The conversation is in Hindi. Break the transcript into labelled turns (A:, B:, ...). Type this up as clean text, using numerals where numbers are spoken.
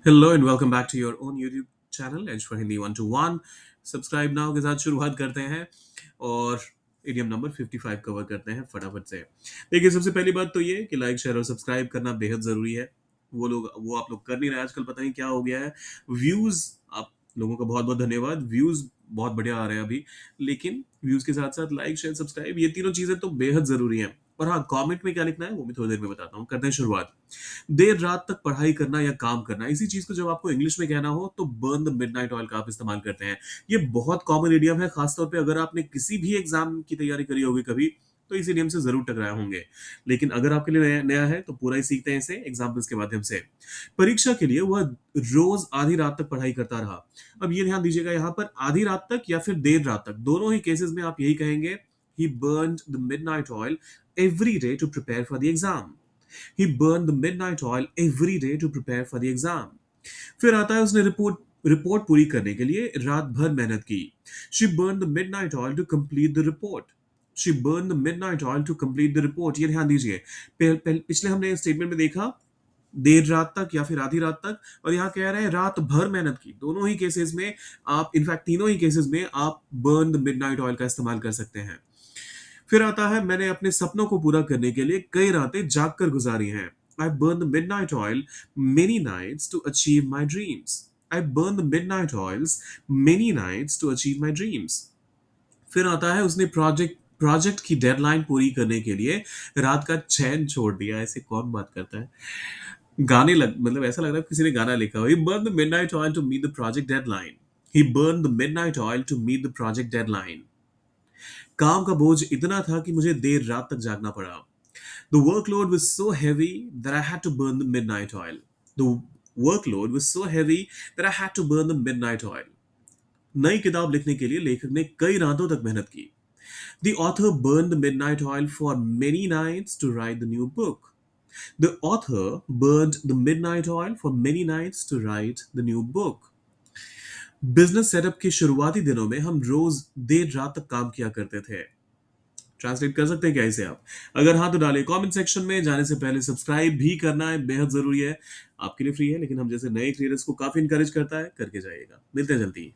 A: Hello and welcome back to your own YouTube channel as for Hindi 1 to 1। Subscribe now के साथ शुरुआत करते हैं और इडियम नंबर 55 कवर करते हैं फटाफट से। देखिए, सबसे पहली बात तो ये कि लाइक शेयर और सब्सक्राइब करना बेहद ज़रूरी है। वो आप लोग कर नहीं रहे, आजकल पता नहीं क्या हो गया है। व्यूज़ आप लोगों का बहुत बहुत धन्यवाद। व्यूज़ बहुत बढ़िया आ रहे हैं अभी, लेकिन व्यूज़ के साथ साथ लाइक शेयर सब्सक्राइब ये तीनों चीज़ें तो बेहद ज़रूरी हैं। और हाँ, कमेंट में क्या लिखना है वो भी थोड़ी देर में बताता हूँ। करते हैं शुरुआत। देर रात तक पढ़ाई करना या काम करना, इसी चीज को जब आपको इंग्लिश में कहना हो तो बर्न द मिडनाइट ऑयल का आप इस्तेमाल करते हैं। ये बहुत कॉमन इडियम है, खासतौर पे अगर आपने किसी भी एग्जाम की तैयारी करी होगी कभी, तो इस इडियम से जरूर टकराए होंगे। लेकिन अगर आपके लिए नया नया है तो पूरा ही सीखते हैं इसे एग्जाम्पल्स के माध्यम से। परीक्षा के लिए वह रोज आधी रात तक पढ़ाई करता रहा। अब ये ध्यान दीजिएगा, यहाँ पर आधी रात तक या फिर देर रात तक, दोनों ही केसेस में आप यही कहेंगे, ही burned the midnight oil every day to prepare for the exam. He burned the midnight oil every day to prepare for the exam. फिर आता है, उसने रिपोर्ट रिपोर्ट पूरी करने के लिए रात भर मेहनत की। She burned the midnight oil to complete the report. She burned the midnight oil to complete the report. ये ध्यान दीजिए, पिछले हमने स्टेटमेंट में देखा देर रात तक या फिर आधी रात तक, और यहाँ कह रहे हैं रात भर मेहनत की। दोनों ही केसेस में आप, इनफैक्ट तीनों ही केसेस में आप बर्न द मिडनाइट ऑयल का इस्तेमाल कर सकते हैं। फिर आता है, मैंने अपने सपनों को पूरा करने के लिए कई रातें जाग कर गुजारी हैं। I burn the midnight oil many nights to achieve my dreams. I burn the midnight oils many nights to achieve my dreams. फिर आता है, उसने प्रोजेक्ट प्रोजेक्ट की डेडलाइन पूरी करने के लिए रात का चैन छोड़ दिया। ऐसे कौन बात करता है? गाने लग मतलब ऐसा लग रहा है किसी ने गाना लिखा हो। He burn the midnight oil to meet the project deadline. He burn the midnight oil to meet the project deadline. काम का बोझ इतना था कि मुझे देर रात तक जागना पड़ा। The workload was so heavy that I had to burn the midnight oil. The workload was so heavy that I had to burn the midnight oil. नई किताब लिखने के लिए लेखक ने कई रातों तक मेहनत की। The author burned the midnight oil for many nights to write the new book. The author burned the midnight oil for many nights to write the new book. Business setup के शुरुआती दिनों में हम रोज देर रात तक काम किया करते थे। ट्रांसलेट कर सकते हैं क्या इसे आप? अगर हाँ तो डालिए कमेंट सेक्शन में। जाने से पहले सब्सक्राइब भी करना है, बेहद जरूरी है। आपके लिए फ्री है, लेकिन हम जैसे नए क्रिएटर्स को काफी इंकरेज करता है, करके जाइएगा। मिलते हैं जल्दी।